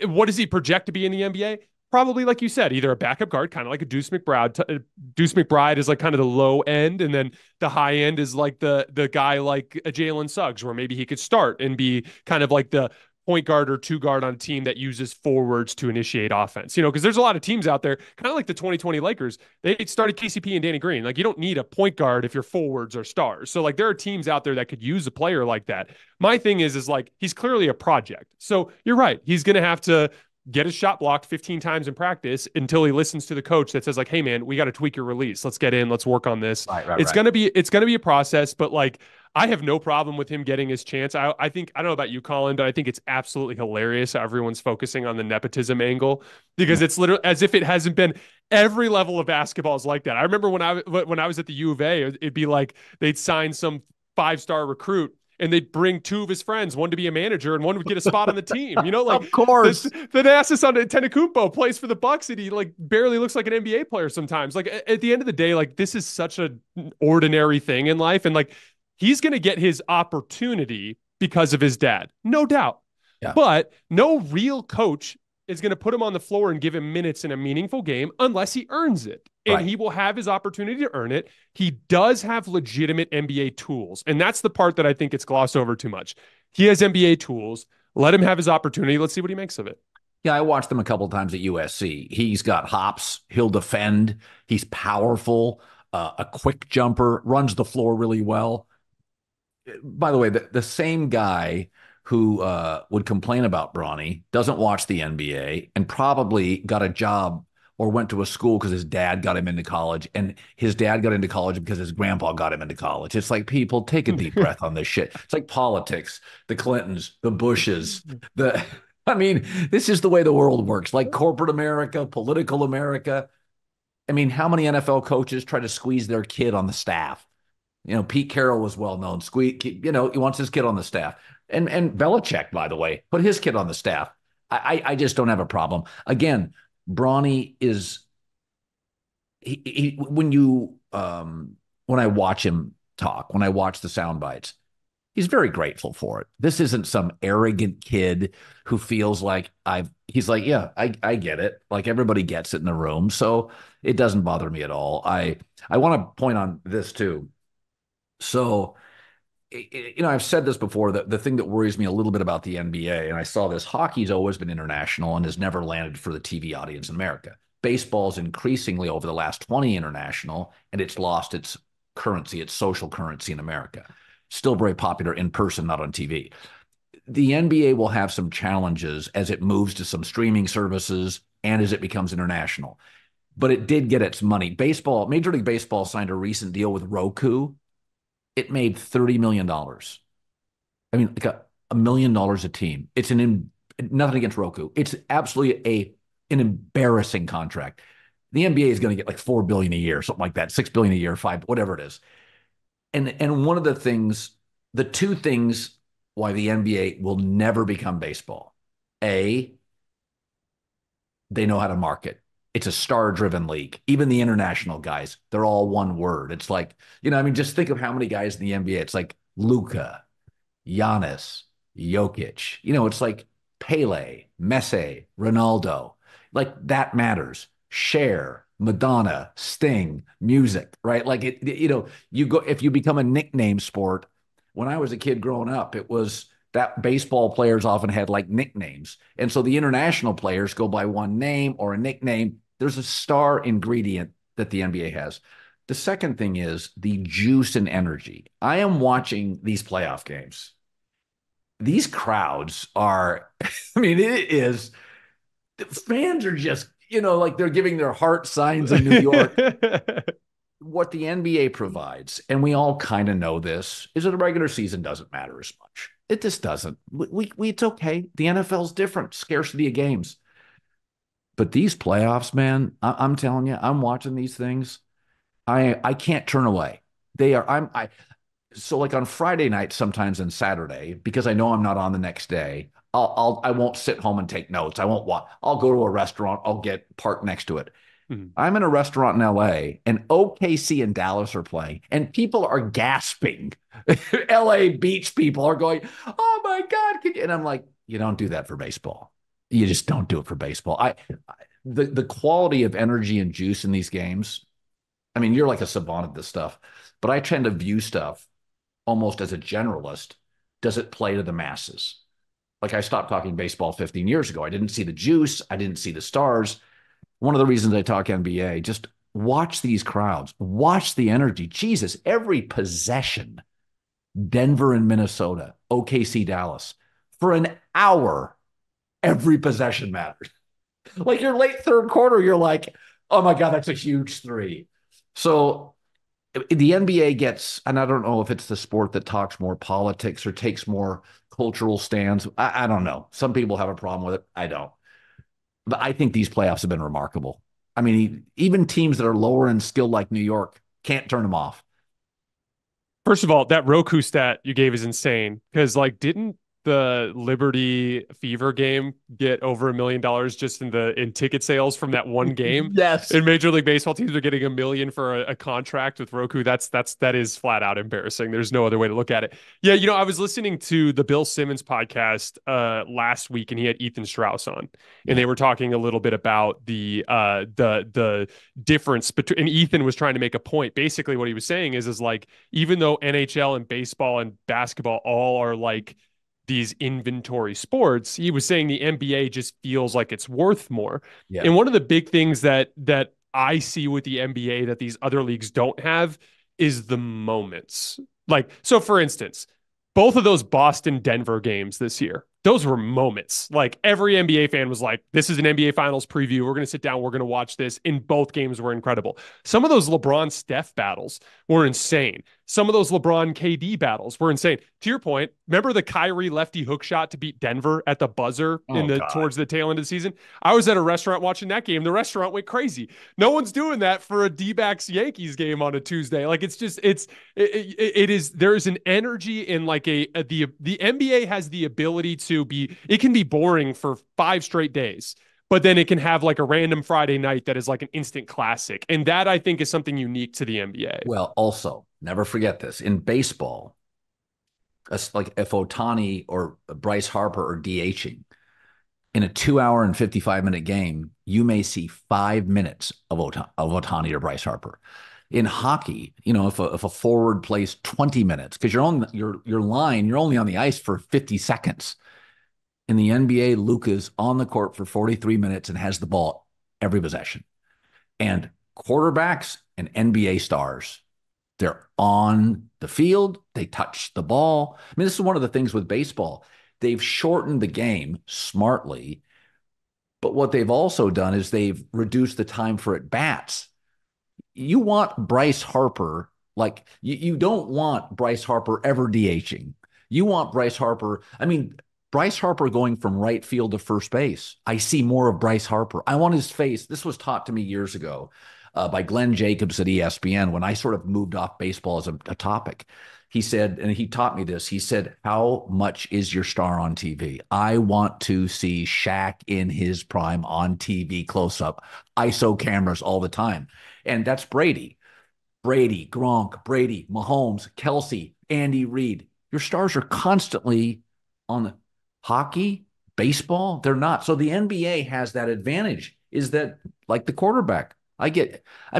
Speaker 2: what does he project to be in the NBA? Probably, like you said, either a backup guard, kind of like a Deuce McBride. Deuce McBride is like kind of the low end, and then the high end is like the guy like a Jalen Suggs, where maybe he could start and be kind of like the point guard or two guard on a team that uses forwards to initiate offense. Because there's a lot of teams out there, kind of like the 2020 Lakers. They started KCP and Danny Green. Like you don't need a point guard if your forwards are stars. So like there are teams out there that could use a player like that. My thing is like he's clearly a project. So you're right. He's going to have to get his shot blocked 15 times in practice until he listens to the coach that says like, hey man, we got to tweak your release. Let's get in. Let's work on this.
Speaker 1: Right.
Speaker 2: It's going to be a process, but like, I have no problem with him getting his chance. I think, I don't know about you, Colin, but I think it's absolutely hilarious how everyone's focusing on the nepotism angle because it's literally as if it hasn't been. Every level of basketball is like that. I remember when I was at the U of A, it'd be like they'd sign some 5-star recruit and they'd bring two of his friends, one to be a manager and one would get a spot on the team. Like
Speaker 1: Of course.
Speaker 2: the Nasus on Antetokounmpo plays for the Bucks and he like barely looks like an NBA player sometimes. Like at the end of the day, like this is such an ordinary thing in life. And like, he's going to get his opportunity because of his dad, no doubt.
Speaker 1: Yeah.
Speaker 2: But no real coach is going to put him on the floor and give him minutes in a meaningful game unless he earns it. And
Speaker 1: Right.
Speaker 2: he will have his opportunity to earn it. He does have legitimate NBA tools. And that's the part that I think it's glossed over too much. He has NBA tools. Let him have his opportunity. Let's see what he makes of it.
Speaker 1: Yeah, I watched them a couple of times at USC. He's got hops. He'll defend. He's powerful. A quick jumper. Runs the floor really well. By the way, the same guy who would complain about Bronny doesn't watch the NBA and probably got a job or went to a school because his dad got him into college, and his dad got into college because his grandpa got him into college. It's like, people, take a deep breath on this shit. It's like politics, the Clintons, the Bushes, I mean, this is the way the world works. Like corporate America, political America. I mean, how many NFL coaches try to squeeze their kid on the staff? Pete Carroll was well known. He wants his kid on the staff. And Belichick, by the way, put his kid on the staff. I just don't have a problem. Again, Bronny is when I watch him talk, when I watch the sound bites, he's very grateful for it. This isn't some arrogant kid who feels like he's like, yeah, I get it. Like everybody gets it in the room. So it doesn't bother me at all. I want to point on this too. So, I've said this before, that the thing that worries me a little bit about the NBA, and I saw this, hockey's always been international and has never landed for the TV audience in America. Baseball's increasingly over the last 20 international, and it's lost its currency, its social currency in America. Still very popular in person, not on TV. The NBA will have some challenges as it moves to some streaming services and as it becomes international. But it did get its money. Major League Baseball signed a recent deal with Roku. It made $30 million. I mean, like $1 million a team. It's nothing against Roku. It's absolutely an embarrassing contract. The NBA is going to get like $4 billion a year, something like that, $6 billion a year, $5, whatever it is. And one of the two things why the NBA will never become baseball. A, they know how to market. It's a star-driven league. Even the international guys, they're all one word. It's like, I mean, just think of how many guys in the NBA. It's like Luka, Giannis, Jokic. It's like Pele, Messi, Ronaldo. Like that matters. Cher, Madonna, Sting, music, right? Like you go if you become a nickname sport. When I was a kid growing up, it was that baseball players often had like nicknames. And so the international players go by one name or a nickname. There's a star ingredient that the NBA has. The second thing is the juice and energy. I am watching these playoff games. These crowds are, I mean, it is, fans are just, like they're giving their heart signs in New York. What the NBA provides, and we all kind of know this, is that the regular season doesn't matter as much. It just doesn't. It's okay. The NFL's different, scarcity of games. But these playoffs, man, I'm telling you, I'm watching these things. I can't turn away. They are. So like on Friday night, sometimes and Saturday, because I know I'm not on the next day. I won't sit home and take notes. I won't watch. I'll go to a restaurant. I'll get parked next to it.
Speaker 2: Mhm.
Speaker 1: I'm in a restaurant in LA and OKC and Dallas are playing and people are gasping. LA Beach people are going, "Oh my God." And I'm like, you don't do that for baseball. You just don't do it for baseball. The quality of energy and juice in these games. I mean, you're like a savant at this stuff, but I tend to view stuff almost as a generalist. Does it play to the masses? Like I stopped talking baseball 15 years ago. I didn't see the juice. I didn't see the stars. One of the reasons I talk NBA, just watch these crowds, watch the energy. Jesus, every possession, Denver and Minnesota, OKC, Dallas, for an hour, every possession matters. Like your late third quarter, you're like, oh my God, that's a huge three. So the NBA gets, and I don't know if it's the sport that talks more politics or takes more cultural stands. I don't know. Some people have a problem with it. I don't. But I think these playoffs have been remarkable. I mean, even teams that are lower in skill like New York can't turn them off.
Speaker 2: First of all, that Roku stat you gave is insane because, like, didn't the Liberty Fever game get over $1 million just in ticket sales from that one game?
Speaker 1: Yes.
Speaker 2: And Major League Baseball teams are getting $1 million for a contract with Roku. That is flat out embarrassing. There's no other way to look at it. Yeah, I was listening to the Bill Simmons podcast last week, and he had Ethan Strauss on, and
Speaker 1: Yeah.
Speaker 2: they were talking a little bit about the difference between. And Ethan was trying to make a point. Basically, what he was saying is like, even though NHL and baseball and basketball all are like these inventory sports, he was saying the NBA just feels like it's worth more.
Speaker 1: Yeah.
Speaker 2: And one of the big things that I see with the NBA that these other leagues don't have is the moments. Like, so for instance, both of those Boston Denver games this year, those were moments. Like every NBA fan was like, this is an NBA Finals preview. We're going to sit down. We're going to watch this. And both games were incredible. Some of those LeBron Steph battles were insane. Some of those LeBron KD battles were insane. To your point, remember the Kyrie lefty hook shot to beat Denver at the buzzer
Speaker 1: Oh God.
Speaker 2: towards the tail end of the season? I was at a restaurant watching that game. The restaurant went crazy. No one's doing that for a D-backs Yankees game on a Tuesday. Like it is there is an energy in like the NBA has the ability to be, it can be boring for 5 straight days, but then it can have like a random Friday night that is like an instant classic. And that I think is something unique to the NBA.
Speaker 1: Well, also, never forget this. In baseball, like if Otani or Bryce Harper are DHing in a 2 hour and 55-minute game, you may see 5 minutes of Otani or Bryce Harper. In hockey, if a forward plays 20 minutes, because you're on your line, you're only on the ice for 50 seconds. In the NBA, Luka's on the court for 43 minutes and has the ball every possession. And quarterbacks and NBA stars, they're on the field, they touch the ball. I mean, this is one of the things with baseball. They've shortened the game smartly, but what they've also done is they've reduced the time for at bats. You want Bryce Harper, like you don't want Bryce Harper ever DHing. You want Bryce Harper. I mean, Bryce Harper going from right field to first base. I see more of Bryce Harper. I want his face. This was taught to me years ago. by Glenn Jacobs at ESPN when I sort of moved off baseball as a topic. He said, and he taught me this, he said, how much is your star on TV? I want to see Shaq in his prime on TV close up, ISO cameras all the time. And that's Brady. Brady, Gronk, Brady, Mahomes, Kelsey, Andy Reid. Your stars are constantly on the hockey, baseball. They're not. So the NBA has that advantage is that like the quarterback. I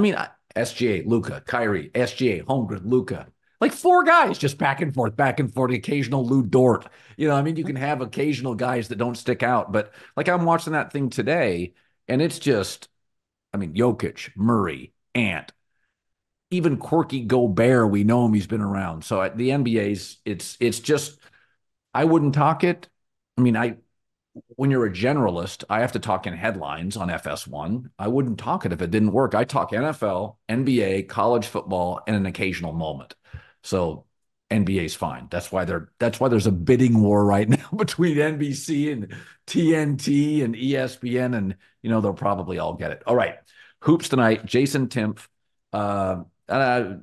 Speaker 1: mean, SGA, Luka, Kyrie, SGA, Holmgren, Luka. Like four guys just back and forth, occasional Lou Dort. I mean, you can have occasional guys that don't stick out, but like I'm watching that thing today and it's just, I mean, Jokic, Murray, Ant, even quirky Gobert, we know him, he's been around. So at the NBA's, it's just, I wouldn't talk it. I mean, when you're a generalist, I have to talk in headlines on FS1. I wouldn't talk it if it didn't work. I talk NFL, NBA, college football, and an occasional moment. So NBA's fine. That's why there's a bidding war right now between NBC and TNT and ESPN, and they'll probably all get it. All right, Hoops Tonight, Jason Timpf.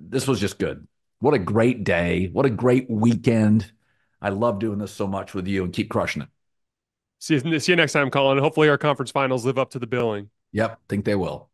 Speaker 1: This was just good. What a great day. What a great weekend. I love doing this so much with you, and keep crushing it.
Speaker 2: See you next time, Colin. Hopefully our conference finals live up to the billing.
Speaker 1: Yep, think they will.